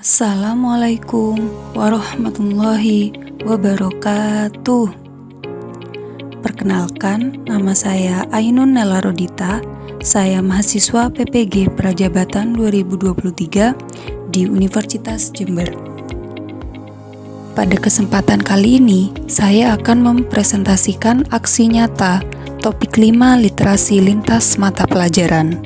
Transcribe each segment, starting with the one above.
Assalamualaikum warahmatullahi wabarakatuh. Perkenalkan, nama saya Ainun Nela Rodita. Saya mahasiswa PPG Prajabatan 2023 di Universitas Jember. Pada kesempatan kali ini, saya akan mempresentasikan aksi nyata topik 5 literasi lintas mata pelajaran.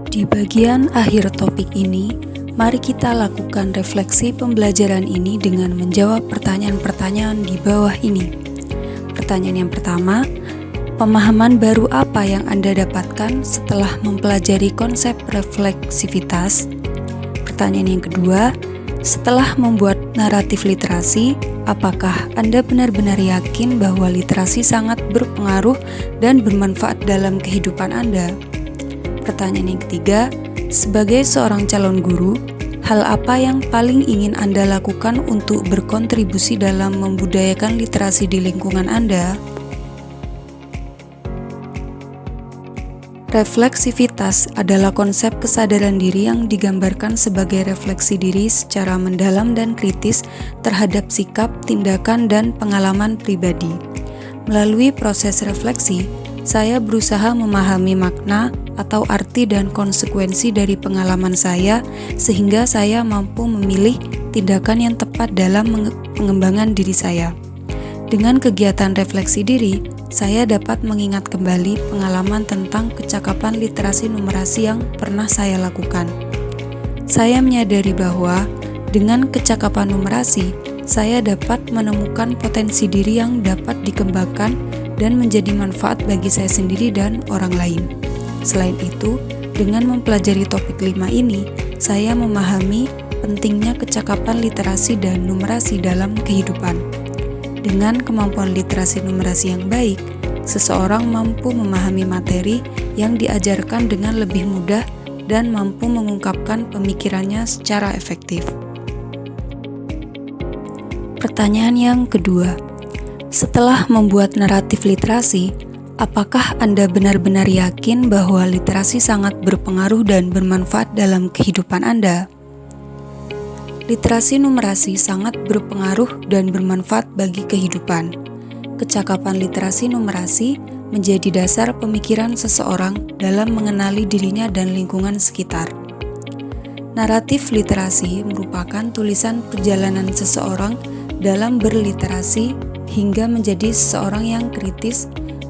Di bagian akhir topik ini, mari kita lakukan refleksi pembelajaran ini dengan menjawab pertanyaan-pertanyaan di bawah ini. Pertanyaan yang pertama, pemahaman baru apa yang Anda dapatkan setelah mempelajari konsep refleksivitas? Pertanyaan yang kedua, setelah membuat naratif literasi, apakah Anda benar-benar yakin bahwa literasi sangat berpengaruh dan bermanfaat dalam kehidupan Anda? Pertanyaan yang ketiga, sebagai seorang calon guru, hal apa yang paling ingin Anda lakukan untuk berkontribusi dalam membudayakan literasi di lingkungan Anda? Refleksivitas adalah konsep kesadaran diri yang digambarkan sebagai refleksi diri secara mendalam dan kritis terhadap sikap, tindakan, dan pengalaman pribadi. Melalui proses refleksi, saya berusaha memahami makna atau arti dan konsekuensi dari pengalaman saya sehingga saya mampu memilih tindakan yang tepat dalam pengembangan diri saya. Dengan kegiatan refleksi diri, saya dapat mengingat kembali pengalaman tentang kecakapan literasi numerasi yang pernah saya lakukan. Saya menyadari bahwa dengan kecakapan numerasi, saya dapat menemukan potensi diri yang dapat dikembangkan dan menjadi manfaat bagi saya sendiri dan orang lain. Selain itu, dengan mempelajari topik 5 ini, saya memahami pentingnya kecakapan literasi dan numerasi dalam kehidupan. Dengan kemampuan literasi numerasi yang baik, seseorang mampu memahami materi yang diajarkan dengan lebih mudah dan mampu mengungkapkan pemikirannya secara efektif. Pertanyaan yang kedua, setelah membuat naratif literasi, apakah Anda benar-benar yakin bahwa literasi sangat berpengaruh dan bermanfaat dalam kehidupan Anda? Literasi numerasi sangat berpengaruh dan bermanfaat bagi kehidupan. Kecakapan literasi numerasi menjadi dasar pemikiran seseorang dalam mengenali dirinya dan lingkungan sekitar. Naratif literasi merupakan tulisan perjalanan seseorang dalam berliterasi hingga menjadi seseorang yang kritis,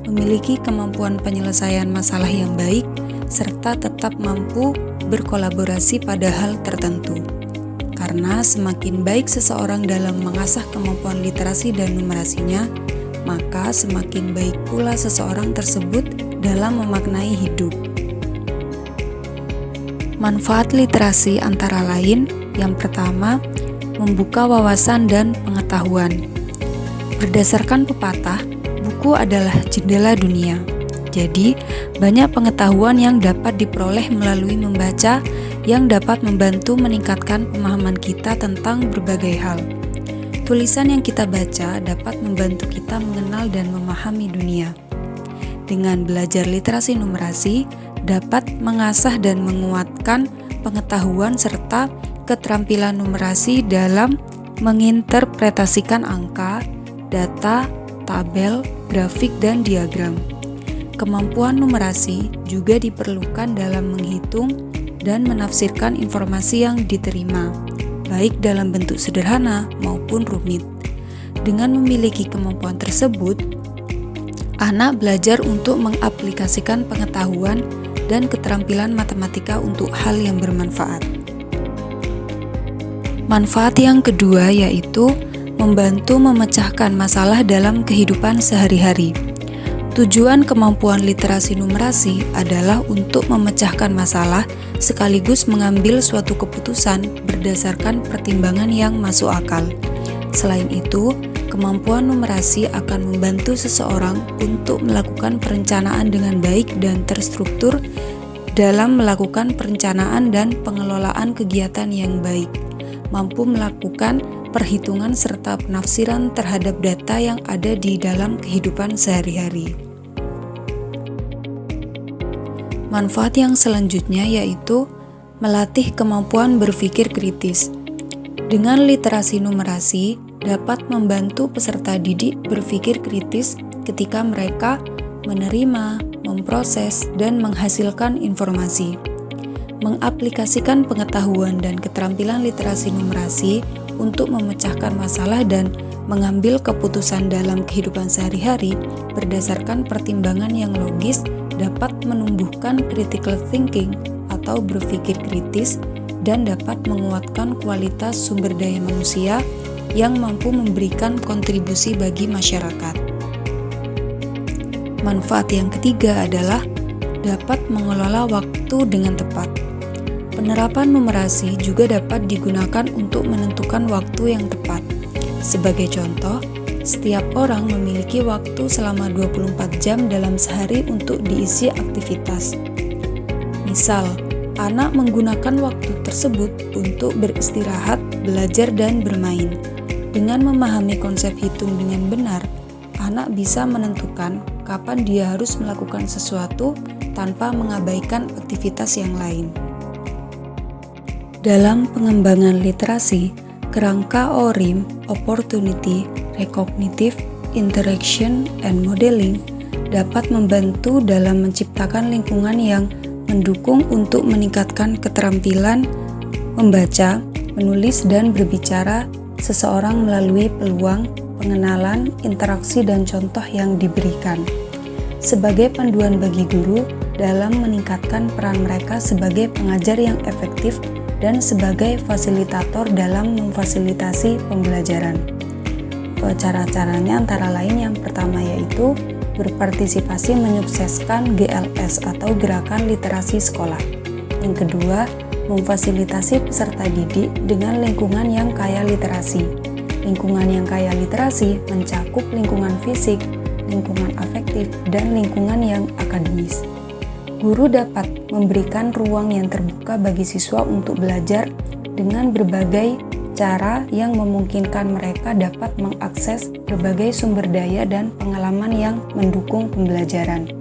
memiliki kemampuan penyelesaian masalah yang baik, serta tetap mampu berkolaborasi pada hal tertentu. Karena semakin baik seseorang dalam mengasah kemampuan literasi dan numerasinya, maka semakin baik pula seseorang tersebut dalam memaknai hidup. Manfaat literasi antara lain, yang pertama, membuka wawasan dan pengetahuan. Berdasarkan pepatah, buku adalah jendela dunia. Jadi, banyak pengetahuan yang dapat diperoleh melalui membaca yang dapat membantu meningkatkan pemahaman kita tentang berbagai hal. Tulisan yang kita baca dapat membantu kita mengenal dan memahami dunia. Dengan belajar literasi numerasi, dapat mengasah dan menguatkan pengetahuan serta keterampilan numerasi dalam menginterpretasikan angka, data, tabel, grafik, dan diagram. Kemampuan numerasi juga diperlukan dalam menghitung dan menafsirkan informasi yang diterima, baik dalam bentuk sederhana maupun rumit. Dengan memiliki kemampuan tersebut, anak belajar untuk mengaplikasikan pengetahuan dan keterampilan matematika untuk hal yang bermanfaat. Manfaat yang kedua yaitu membantu memecahkan masalah dalam kehidupan sehari-hari. Tujuan kemampuan literasi numerasi adalah untuk memecahkan masalah sekaligus mengambil suatu keputusan berdasarkan pertimbangan yang masuk akal. Selain itu, kemampuan numerasi akan membantu seseorang untuk melakukan perencanaan dengan baik dan terstruktur dalam melakukan perencanaan dan pengelolaan kegiatan yang baik, mampu melakukan perhitungan serta penafsiran terhadap data yang ada di dalam kehidupan sehari-hari. Manfaat yang selanjutnya yaitu Melatih kemampuan berpikir kritis. Dengan literasi numerasi dapat membantu peserta didik berpikir kritis ketika mereka menerima, memproses, dan menghasilkan informasi. Mengaplikasikan pengetahuan dan keterampilan literasi numerasi untuk memecahkan masalah dan mengambil keputusan dalam kehidupan sehari-hari berdasarkan pertimbangan yang logis dapat menumbuhkan critical thinking atau berpikir kritis dan dapat menguatkan kualitas sumber daya manusia yang mampu memberikan kontribusi bagi masyarakat. Manfaat yang ketiga adalah dapat mengelola waktu dengan tepat. Penerapan numerasi juga dapat digunakan untuk menentukan waktu yang tepat. Sebagai contoh, setiap orang memiliki waktu selama 24 jam dalam sehari untuk diisi aktivitas. Misal, anak menggunakan waktu tersebut untuk beristirahat, belajar, dan bermain. Dengan memahami konsep hitung dengan benar, anak bisa menentukan kapan dia harus melakukan sesuatu tanpa mengabaikan aktivitas yang lain. Dalam pengembangan literasi, kerangka ORIM, Opportunity, Recognitive, Interaction, and Modeling, dapat membantu dalam menciptakan lingkungan yang mendukung untuk meningkatkan keterampilan membaca, menulis, dan berbicara seseorang melalui peluang, pengenalan, interaksi, dan contoh yang diberikan. Sebagai panduan bagi guru dalam meningkatkan peran mereka sebagai pengajar yang efektif dan sebagai fasilitator dalam memfasilitasi pembelajaran. Cara-caranya antara lain yang pertama yaitu berpartisipasi menyukseskan GLS atau Gerakan Literasi Sekolah. Yang kedua, memfasilitasi peserta didik dengan lingkungan yang kaya literasi. Lingkungan yang kaya literasi mencakup lingkungan fisik, lingkungan afektif, dan lingkungan yang akademis. Guru dapat memberikan ruang yang terbuka bagi siswa untuk belajar dengan berbagai cara yang memungkinkan mereka dapat mengakses berbagai sumber daya dan pengalaman yang mendukung pembelajaran.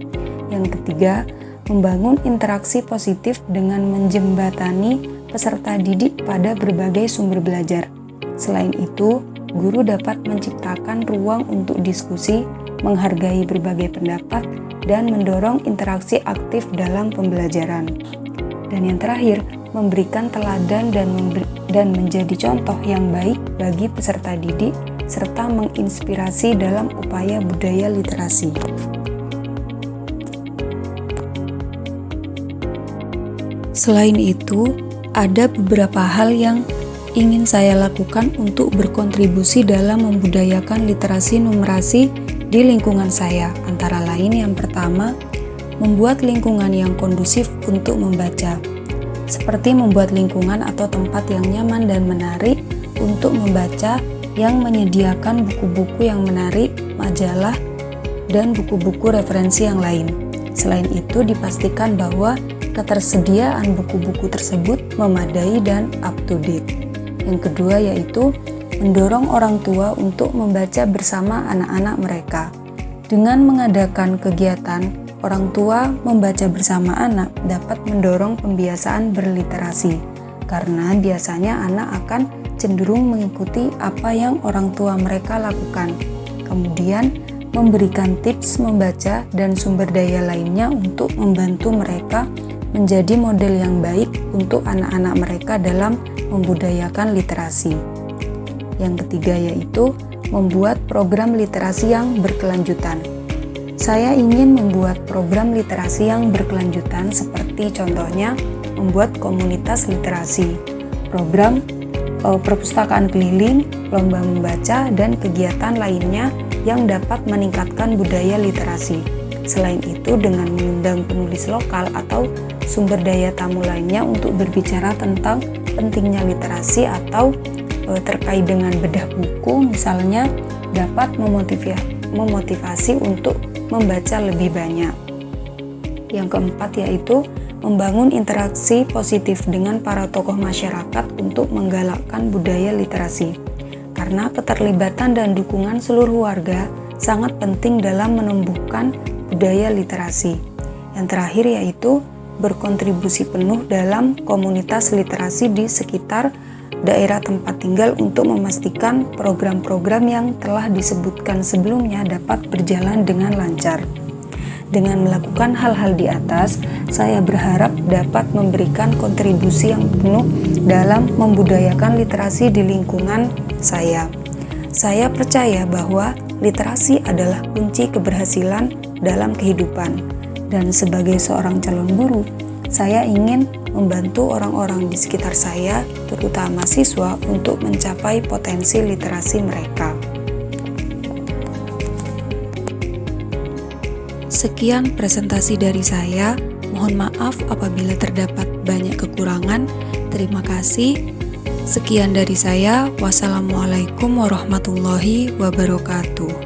Yang ketiga, membangun interaksi positif dengan menjembatani peserta didik pada berbagai sumber belajar. Selain itu, guru dapat menciptakan ruang untuk diskusi, menghargai berbagai pendapat, dan mendorong interaksi aktif dalam pembelajaran. Dan yang terakhir, memberikan teladan dan menjadi contoh yang baik bagi peserta didik, serta menginspirasi dalam upaya budaya literasi. Selain itu, ada beberapa hal yang ingin saya lakukan untuk berkontribusi dalam membudayakan literasi numerasi di lingkungan saya. Antara lain yang pertama, membuat lingkungan yang kondusif untuk membaca, seperti membuat lingkungan atau tempat yang nyaman dan menarik untuk membaca yang menyediakan buku-buku yang menarik, majalah, dan buku-buku referensi yang lain. Selain itu, dipastikan bahwa ketersediaan buku-buku tersebut memadai dan up-to-date. Yang kedua yaitu mendorong orang tua untuk membaca bersama anak-anak mereka. Dengan mengadakan kegiatan, orang tua membaca bersama anak dapat mendorong pembiasaan berliterasi, karena biasanya anak akan cenderung mengikuti apa yang orang tua mereka lakukan. Kemudian, memberikan tips membaca dan sumber daya lainnya untuk membantu mereka menjadi model yang baik untuk anak-anak mereka dalam membudayakan literasi. Yang ketiga yaitu membuat program literasi yang berkelanjutan. Saya ingin membuat program literasi yang berkelanjutan seperti contohnya membuat komunitas literasi, program perpustakaan keliling, lomba membaca, dan kegiatan lainnya yang dapat meningkatkan budaya literasi. Selain itu, dengan mengundang penulis lokal atau sumber daya tamu lainnya untuk berbicara tentang pentingnya literasi atau terkait dengan bedah buku, misalnya dapat memotivasi untuk membaca lebih banyak. Yang keempat yaitu membangun interaksi positif dengan para tokoh masyarakat untuk menggalakkan budaya literasi. Karena keterlibatan dan dukungan seluruh warga sangat penting dalam menumbuhkan budaya literasi. Yang terakhir yaitu berkontribusi penuh dalam komunitas literasi di sekitar daerah tempat tinggal untuk memastikan program-program yang telah disebutkan sebelumnya dapat berjalan dengan lancar. Dengan melakukan hal-hal di atas, saya berharap dapat memberikan kontribusi yang penuh dalam membudayakan literasi di lingkungan saya. Saya percaya bahwa literasi adalah kunci keberhasilan dalam kehidupan, dan sebagai seorang calon guru, saya ingin membantu orang-orang di sekitar saya, terutama siswa, untuk mencapai potensi literasi mereka. Sekian presentasi dari saya. Mohon maaf apabila terdapat banyak kekurangan. Terima kasih. Sekian dari saya. Wassalamualaikum warahmatullahi wabarakatuh.